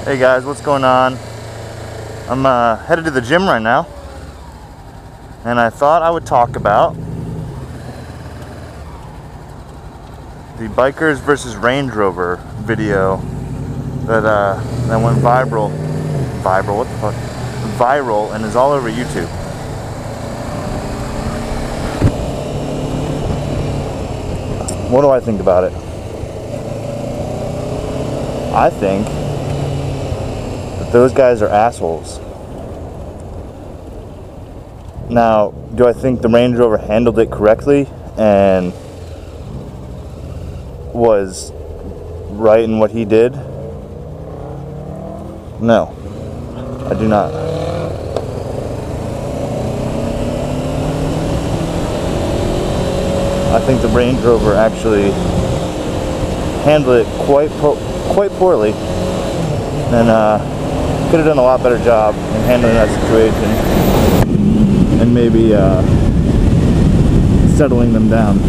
Hey guys, what's going on? I'm headed to the gym right now, and I thought I would talk about the bikers versus Range Rover video that went viral. What the fuck? Viral and is all over YouTube. What do I think about it? I think that those guys are assholes. Now, do I think the Range Rover handled it correctly and was right in what he did? No, I do not. I think the Range Rover actually handled it quite poorly, and could have done a lot better job in handling that situation and maybe settling them down.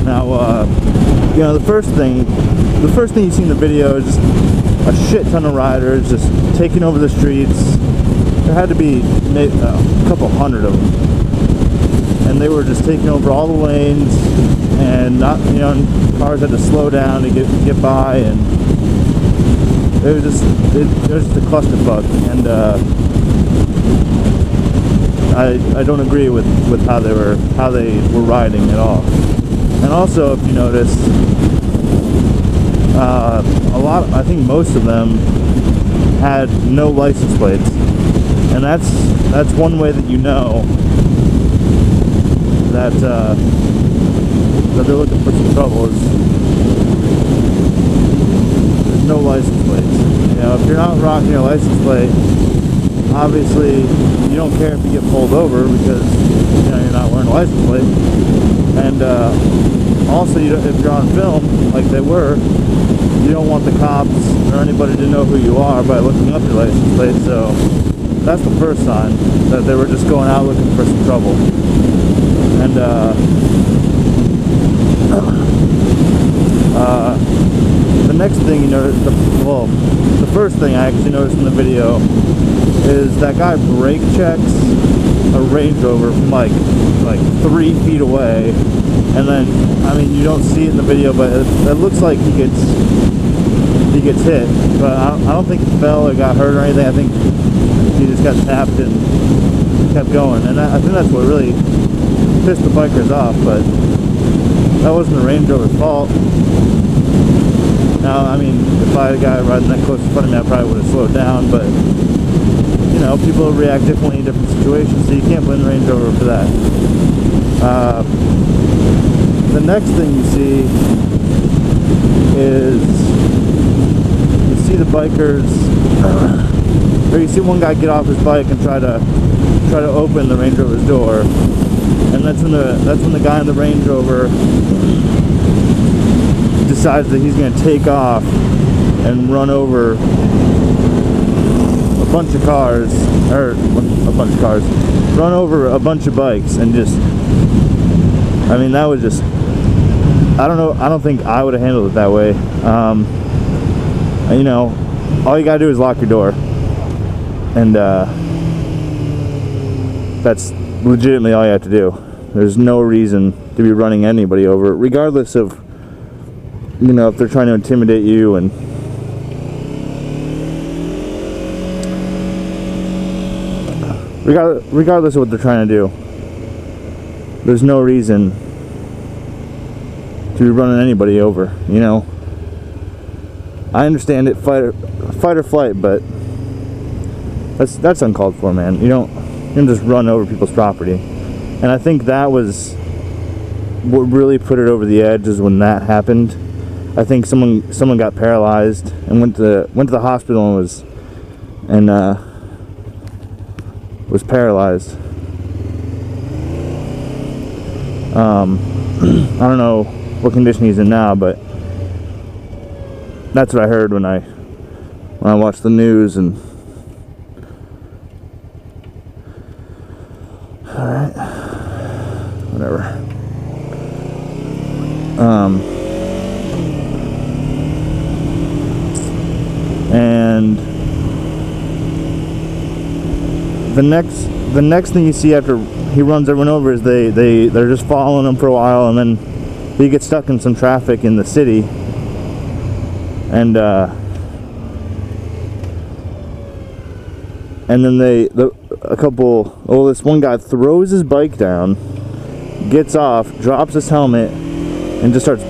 Now, you know, the first thing you see in the video is just a shit ton of riders just taking over the streets. There had to be a couple hundred of them, and they were just taking over all the lanes, and not, you know, cars had to slow down to get by, and it was just a clusterfuck. And I don't agree with how they were riding at all. And also, if you notice, I think most of them had no license plates, and that's one way that you know that they're looking for some trouble. Is there's no license plates. You know, if you're not rocking your license plate, obviously you don't care if you get pulled over because, you know, you're not wearing a license plate. And also, if you're on film, like they were, you don't want the cops or anybody to know who you are by looking up your license plate. So that's the first sign that they were just going out looking for some trouble. And the next thing you notice, the first thing I actually noticed in the video is that guy brake checks a Range Rover from like 3 feet away, and then, I mean, you don't see it in the video, but it looks like he gets hit, but I don't think he fell or got hurt or anything. I think he just got tapped and kept going, and I think that's what really pissed the bikers off. But that wasn't the Range Rover's fault. Now, I mean, if I had a guy riding that close in front of me, I probably would have slowed down, but, you know, people react differently in different situations, so you can't blame the Range Rover for that. The next thing you see is the bikers, or you see one guy get off his bike and try to open the Range Rover's door, and that's when the guy in the Range Rover decides that he's going to take off and run over run over a bunch of bikes, and just, I mean, that was just, I don't know, I don't think I would have handled it that way. You know, all you gotta do is lock your door, and that's legitimately all you have to do. There's no reason to be running anybody over, regardless of, you know, if they're trying to intimidate you, and regardless of what they're trying to do, there's no reason to be running anybody over, you know. I understand it, fight or flight, but that's uncalled for, man. You don't just run over people's property. And I think that was what really put it over the edge, is when that happened. I think someone got paralyzed and went to the hospital and was paralyzed. I don't know what condition he's in now, but that's what I heard when I watched the news. And Alright. Whatever. And the next thing you see after he runs everyone over is they're just following him for a while, and then he gets stuck in some traffic in the city, and then this one guy throws his bike down, gets off, drops his helmet, and just starts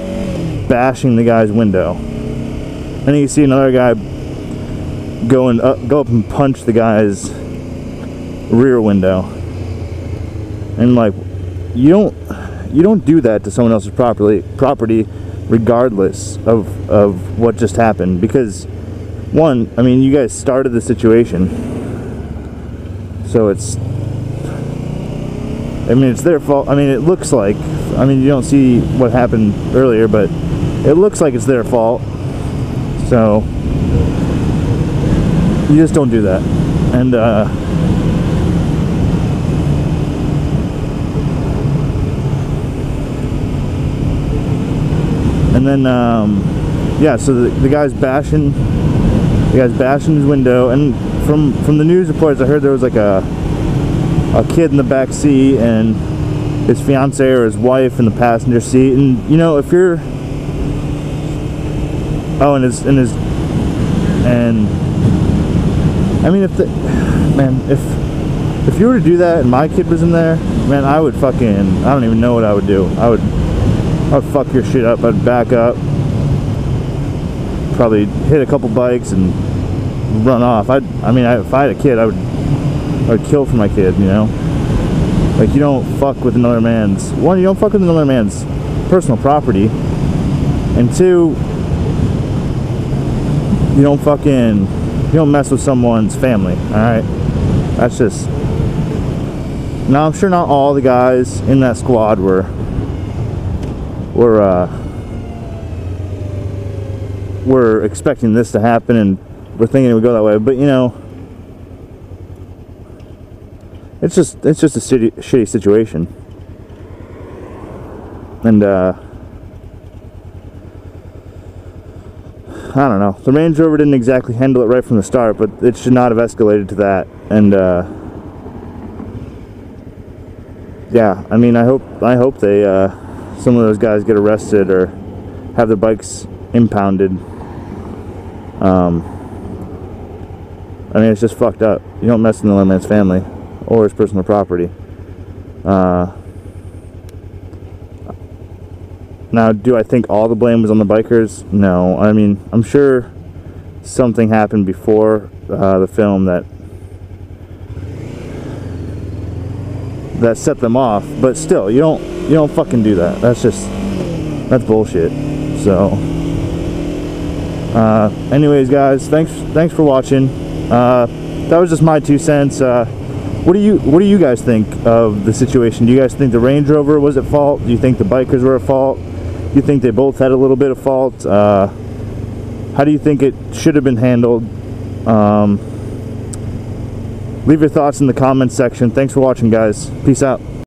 bashing the guy's window. And then you see another guy go up and punch the guy's rear window. And like, you don't do that to someone else's property regardless of what just happened, because one, I mean, you guys started the situation, so it's their fault. I mean, it looks like, I mean, you don't see what happened earlier, but it looks like it's their fault, so you just don't do that. And then yeah, so the guy's bashing his window, and from the news reports I heard there was like a kid in the back seat and his fiance or his wife in the passenger seat. And you know, if you're and I mean, if you were to do that and my kid was in there, man, I would fucking, I don't even know what I would do. I would fuck your shit up. I'd back up, probably hit a couple bikes and run off. I mean, if I had a kid, I would kill for my kid, you know? Like, you don't fuck with another man's, one, you don't fuck with another man's personal property, and two, you don't mess with someone's family, alright? That's just, now I'm sure not all the guys in that squad were expecting this to happen and were thinking it would go that way, but you know, it's just a shitty situation. And I don't know, the Range Rover didn't exactly handle it right from the start, but it should not have escalated to that. And yeah, I mean, I hope they some of those guys get arrested or have their bikes impounded. I mean, it's just fucked up. You don't mess with another man's family or his personal property. Now, do I think all the blame was on the bikers? No. I mean, I'm sure something happened before the film that set them off, but still, you don't fucking do that. That's bullshit. So anyways, guys, thanks for watching. That was just my 2 cents. What do you guys think of the situation? Do you guys think the Range Rover was at fault? Do you think the bikers were at fault? Do you think they both had a little bit of fault? How do you think it should have been handled? Leave your thoughts in the comments section. Thanks for watching, guys. Peace out.